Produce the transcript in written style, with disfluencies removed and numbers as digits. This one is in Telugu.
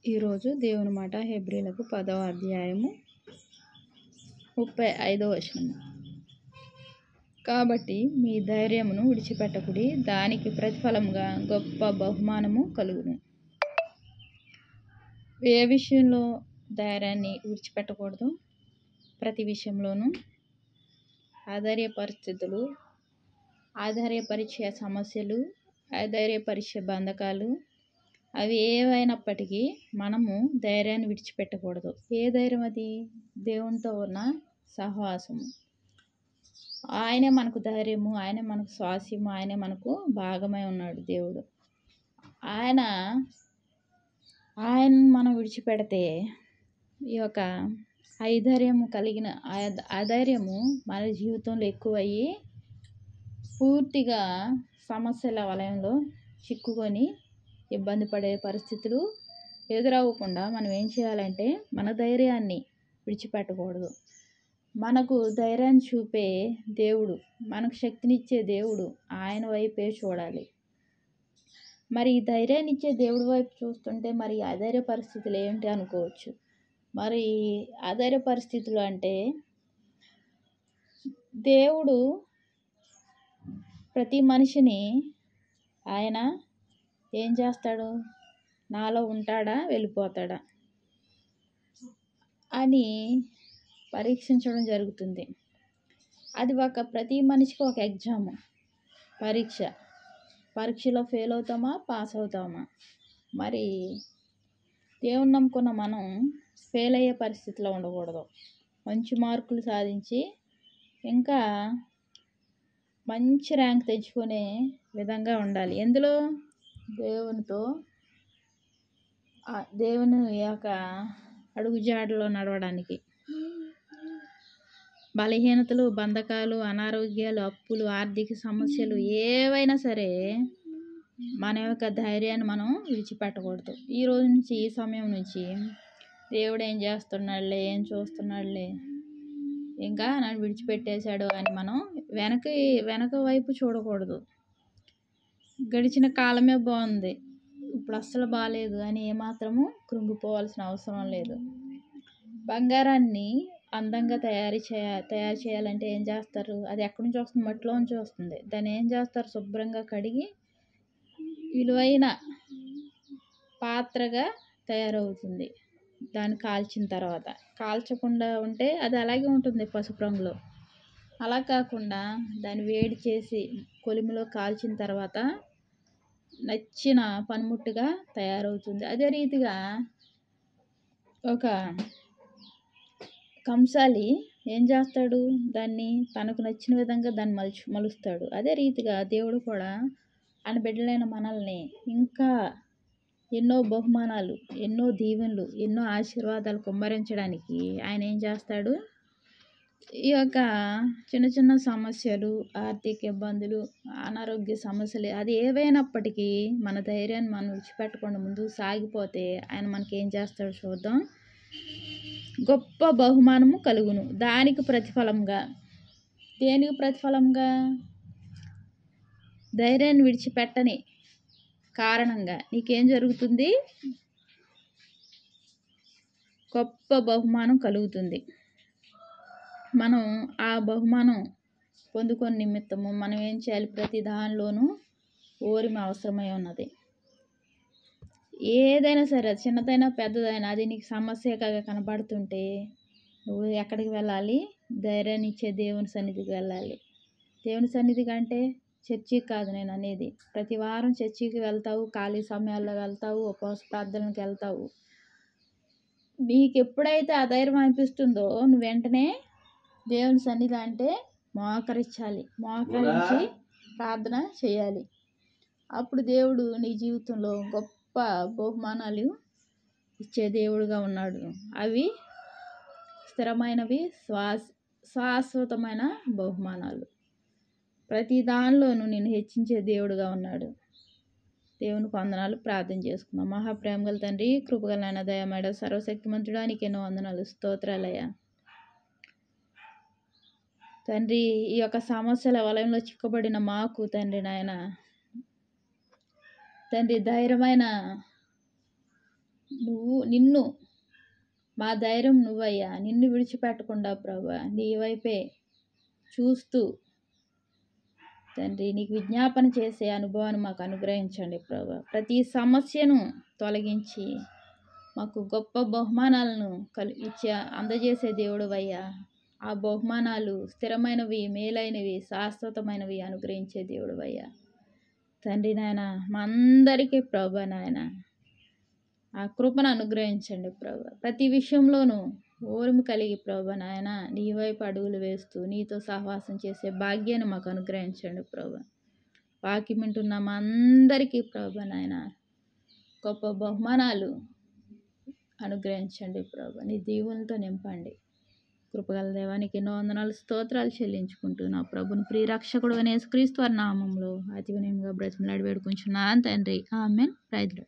ఈరోజు దేవుని మాట హెబ్రీలకు 10వ అధ్యాయము 35వ వచనము. కాబట్టి మీ ధైర్యమును విడిచిపెట్టకుడి, దానికి ప్రతిఫలముగా గొప్ప బహుమానము కలుగును. ఏ విషయంలో ధైర్యాన్ని విడిచిపెట్టకూడదు? ప్రతి విషయంలోనూ ఆధైర్య పరిస్థితులు, ఆధైర్యపరిచే సమస్యలు, ఆధైర్యపరిచే బంధకాలు, అవి ఏవైనప్పటికీ మనము ధైర్యాన్ని విడిచిపెట్టకూడదు. ఏ ధైర్యం అది? దేవునితో ఉన్న సహవాసము. ఆయనే మనకు ధైర్యము, ఆయనే మనకు స్వాస్యము, ఆయనే మనకు భాగమై ఉన్నాడు దేవుడు. ఆయన మనం విడిచిపెడితే ఈ యొక్క అధైర్యము మన జీవితంలో ఎక్కువయ్యి పూర్తిగా సమస్యల వలయంలో చిక్కుకొని ఇబ్బంది పడే పరిస్థితులు ఎదురవ్వకుండా మనం ఏం చేయాలంటే మన ధైర్యాన్ని విడిచిపెట్టకూడదు. మనకు ధైర్యాన్ని చూపే దేవుడు, మనకు శక్తినిచ్చే దేవుడు, ఆయన వైపే చూడాలి. మరి ఈ ధైర్యాన్ని ఇచ్చే దేవుడి వైపు చూస్తుంటే మరి అధైర్య పరిస్థితులు ఏంటి అనుకోవచ్చు. మరి అధైర్య పరిస్థితులు అంటే దేవుడు ప్రతి మనిషిని ఆయన ఏం చేస్తాడు? నాలో ఉంటాడా, వెళ్ళిపోతాడా అని పరీక్షించడం జరుగుతుంది. అది ప్రతి మనిషికి ఒక ఎగ్జామ్, పరీక్షలో ఫెయిల్ అవుతామా, పాస్ అవుతామా? మరి దేవుని నమ్ముకున్న మనం ఫెయిల్ అయ్యే పరిస్థితిలో ఉండకూడదు. మంచి మార్కులు సాధించి ఇంకా మంచి ర్యాంక్ తెచ్చుకునే విధంగా ఉండాలి. ఎందులో? దేవుని యొక్క అడుగుజాడలో నడవడానికి. బలహీనతలు, బంధకాలు, అనారోగ్యాలు, అప్పులు, ఆర్థిక సమస్యలు ఏవైనా సరే మన యొక్క ధైర్యాన్ని మనం విడిచిపెట్టకూడదు. ఈ రోజు నుంచి, ఈ సమయం నుంచి దేవుడు ఏం చేస్తున్నాడులే, ఏం చూస్తున్నాడులే, ఇంకా నన్ను విడిచిపెట్టేశాడు అని మనం వెనక వైపు చూడకూడదు. గడిచిన కాలమే బాగుంది, ఇప్పుడు అస్సలు బాగాలేదు అని ఏమాత్రము కృంగిపోవాల్సిన అవసరం లేదు. బంగారాన్ని అందంగా తయారు చేయాలంటే ఏం చేస్తారు? అది ఎక్కడి నుంచి వస్తుంది? మట్టిలో నుంచి వస్తుంది. దాన్ని ఏం చేస్తారు? శుభ్రంగా కడిగి విలువైన పాత్రగా తయారవుతుంది. దాన్ని కాల్చిన తర్వాత. కాల్చకుండా ఉంటే అది అలాగే ఉంటుంది పసుపు రంగులో. అలా కాకుండా దాన్ని వేడి చేసి కొలిమిలో కాల్చిన తర్వాత నచ్చిన పనిముట్టుగా తయారవుతుంది. అదే రీతిగా ఒక కంసాలి ఏం చేస్తాడు? దాన్ని తనకు నచ్చిన విధంగా దాన్ని మలుస్తాడు. అదే రీతిగా దేవుడు కూడా ఆయన బిడ్డలైన మనల్ని ఇంకా ఎన్నో బహుమానాలు, ఎన్నో దీవెనలు, ఎన్నో ఆశీర్వాదాలు కుమ్మరించడానికి ఆయన ఏం చేస్తాడు? ఈ యొక్క చిన్న చిన్న సమస్యలు, ఆర్థిక ఇబ్బందులు, అనారోగ్య సమస్యలు, అది ఏవైనప్పటికీ మన ధైర్యాన్ని మనం విడిచిపెట్టకుండా ముందుకు సాగిపోతే ఆయన మనకి ఏం చేస్తాడు చూద్దాం. గొప్ప బహుమానము కలుగును. దానికి ప్రతిఫలంగా. దేనికి ప్రతిఫలంగా? ధైర్యాన్ని విడిచిపెట్టని కారణంగా నీకేం జరుగుతుంది? గొప్ప బహుమానం కలుగుతుంది. మనం ఆ బహుమానం పొందుకొని నిమిత్తము మనం ఏం చేయాలి? ప్రతి దానిలోనూ ఓర్మి అవసరమై ఉన్నది. ఏదైనా సరే, చిన్నదైనా పెద్దదైనా, అది నీకు సమస్యగా కనబడుతుంటే నువ్వు ఎక్కడికి వెళ్ళాలి? ధైర్యాన్ని ఇచ్చే దేవుని సన్నిధికి వెళ్ళాలి. దేవుని సన్నిధి కంటే చర్చికి కాదు నేను అనేది. ప్రతి వారం చర్చికి వెళ్తావు, ఖాళీ సమయాల్లో వెళ్తావు, ఉపవాస ప్రార్థనలకు వెళ్తావు. నీకు ఎప్పుడైతే అధైర్యం అనిపిస్తుందో నువ్వు వెంటనే దేవుని సన్నిధి అంటే మోకరించి ప్రార్థన చేయాలి. అప్పుడు దేవుడు నీ జీవితంలో గొప్ప బహుమానాలు ఇచ్చే దేవుడుగా ఉన్నాడు. అవి స్థిరమైనవి, శాశ్వతమైన బహుమానాలు. ప్రతి దానిలోనూ నేను హెచ్చించే దేవుడుగా ఉన్నాడు. దేవునికి వందనాలు. ప్రార్థన చేసుకుందాం. మహాప్రేమ గల తండ్రి, కృపగల నాయన, దయమేడ, సర్వశక్తిమంతుడా, నీకు ఎన్నో వందనాలు, స్తోత్రాలయ్యా. తండ్రి, ఈ యొక్క సమస్యల వలయంలో చిక్కబడిన మాకు తండ్రి నాయన, తండ్రి ధైర్యమైన నిన్ను మా ధైర్యం నువ్వయ్యా. నిన్ను విడిచిపెట్టకుండా ప్రభా నీ వైపే చూస్తూ తండ్రి నీకు విజ్ఞాపన చేసే అనుభవాన్ని మాకు అనుగ్రహించండి ప్రభా. ప్రతి సమస్యను తొలగించి మాకు గొప్ప బహుమానాలను అందజేసే దేవుడవయ్యా. ఆ బహుమానాలు స్థిరమైనవి, మేలైనవి, శాశ్వతమైనవి అనుగ్రహించే దేవుడవయ్యా. తండ్రి నాయన మా అందరికీ ప్రభా నాయన ఆ కృపను అనుగ్రహించండి ప్రభా. ప్రతి విషయంలోనూ ఓర్మి కలిగి ప్రభా నాయన నీ వైపు అడుగులు వేస్తూ నీతో సహవాసం చేసే భాగ్యాన్ని మాకు అనుగ్రహించండి ప్రభా. వాక్యం వింటున్న మా అందరికీ ప్రభా నాయన గొప్ప బహుమానాలు అనుగ్రహించండి ప్రభా. నీ దీవులతో నింపండి. కృపగల దేవానికి ఎన్నో వందనాలు స్తోత్రాలు చెల్లించుకుంటూ నా ప్రభుని ప్రియరక్షకుడు యేసుక్రీస్తు వారి నామంలో అతి వినయంగా బ్రతిమలాడి వేడుకుంటున్నాను తండ్రి. ఆమేన్. Praise lord.